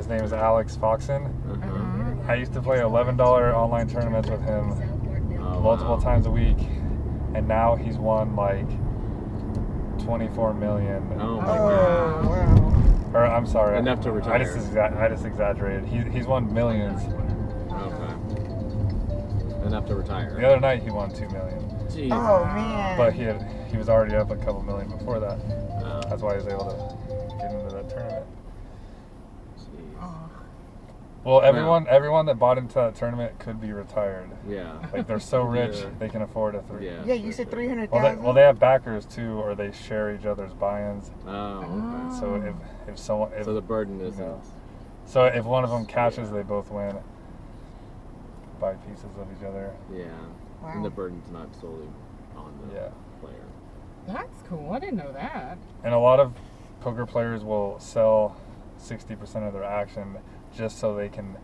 His name is Alex Foxen. Uh-huh. I used to play $11 online tournaments with him multiple wow. times a week, and now he's won like 24 million. Oh my Oh, god. wow. Or I'm sorry. Enough to retire. I just exaggerated. He's won millions. Okay. Enough to retire. The other night he won 2 million, Jeez. Oh, man. but he was already up a couple million before that. Oh, That's why he was able to get into that tournament. jeez. Oh. Well, everyone that bought into that tournament could be retired. Yeah. Like they're so rich Yeah. they can afford a three. Yeah. Yeah, you said sure. 300,000? Well, they have backers too, or they share each other's buy-ins. Oh, okay. So if someone So the burden you isn't. know, so if one of them catches, they both win by pieces of each other. Yeah. Wow. And the burden's not solely on the Yeah. player. That's cool. I didn't know that. And a lot of poker players will sell 60% of their action just so they can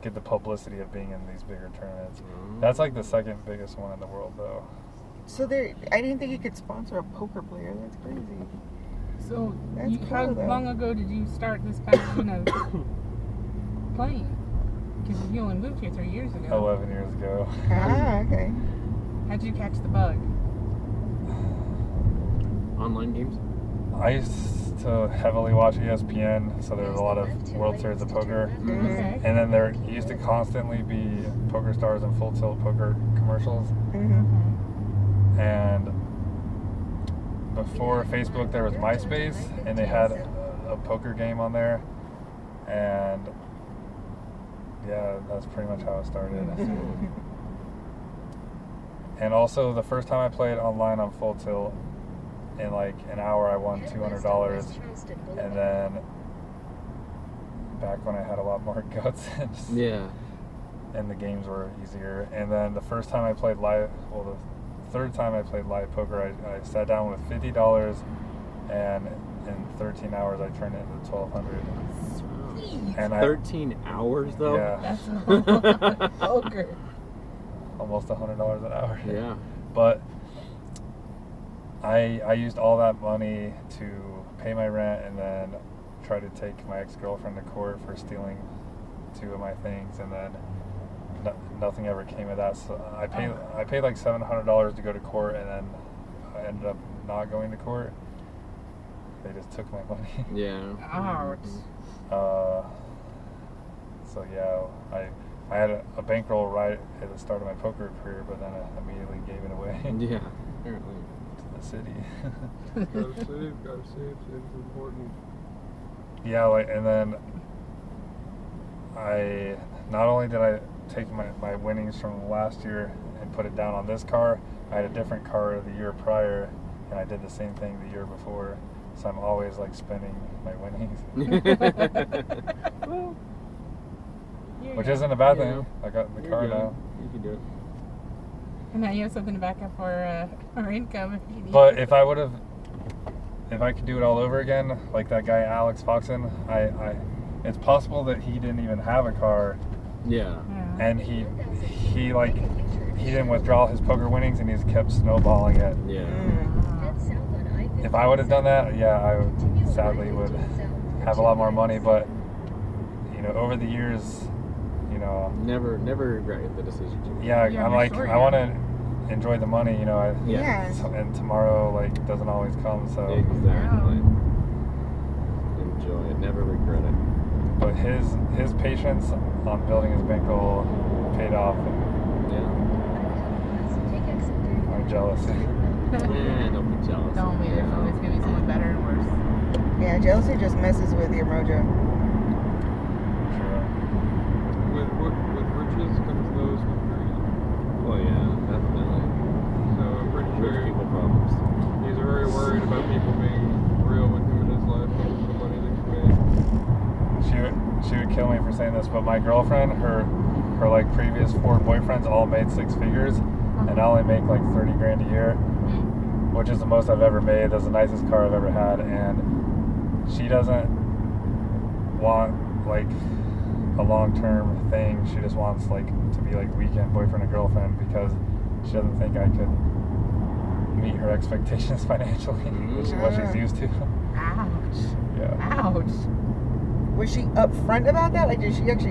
get the publicity of being in these bigger tournaments. That's like the second biggest one in the world, though. So I didn't think you could sponsor a poker player. That's crazy. So, That's how cool, though. long ago did you start this passion of playing? Because you only moved here 3 years ago. 11 years ago. Ah, okay. How'd you catch the bug? Online games? I used to heavily watch ESPN, so there was a lot of World Series of Poker. Okay. And then there used to constantly be Poker Stars and Full Tilt Poker commercials. Mm-hmm. And before Facebook, there was MySpace, and they had a poker game on there. And yeah, that's pretty much how it started. And also, the first time I played online on Full Tilt, in like an hour, I won $200. And then back when I had a lot more guts, Yeah. and the games were easier. And then the first time I played live, well, the third time I played live poker, I sat down with $50, and in 13 hours I turned it into $1,200. And 13 hours though? Yeah, That's a lot of poker. almost $100 an hour. Yeah. But I used all that money to pay my rent and then try to take my ex-girlfriend to court for stealing 2 of my things, and then nothing ever came of that. So I paid like $700 to go to court, and then I ended up not going to court. They just took my money. Yeah. Ouch. So yeah, I had a bankroll right at the start of my poker career, but then I immediately gave it away Yeah. Apparently. to the city. Gotta save, save's important. Yeah, like, and then not only did I take my winnings from last year and put it down on this car, I had a different car the year prior, and I did the same thing the year before. So I'm always like spending my winnings, Well, which isn't a bad Yeah. thing. I got the You're car good. now. You can do it. and now you have something to back up our income if you need But it. if I could do it all over again, like that guy Alex Foxen, it's possible that he didn't even have a car, Yeah. Yeah. and he didn't withdraw his poker winnings, and he's kept snowballing it. Yeah. If I would have done that, yeah, I would sadly would have a lot more money. But over the years, Never regret the decision to. yeah, Yeah, I'm for like, sure, I yeah. want to enjoy the money. Yeah. And tomorrow doesn't always come. So, Exactly. Enjoy it. Never regret it. but his patience on building his bankroll paid off, and Yeah. I'm jealous. Yeah, don't be jealous. Don't be. There's always going to be someone better and worse. Yeah, jealousy just messes with your mojo. Sure. With riches comes those with greed. Oh yeah, definitely. So I'm pretty Rich sure people problems. he's very worried about people being real with him in his life because of the money that he made. She would kill me for saying this, but my girlfriend, her like previous 4 boyfriends all made 6 figures, and I only make like 30 grand a year, which is the most I've ever made. That's the nicest car I've ever had, and she doesn't want like a long-term thing. She just wants like to be like weekend boyfriend and girlfriend, because she doesn't think I could meet her expectations financially, which is what she's used to. Ouch. Yeah. Ouch. was she upfront about that? Like, did she actually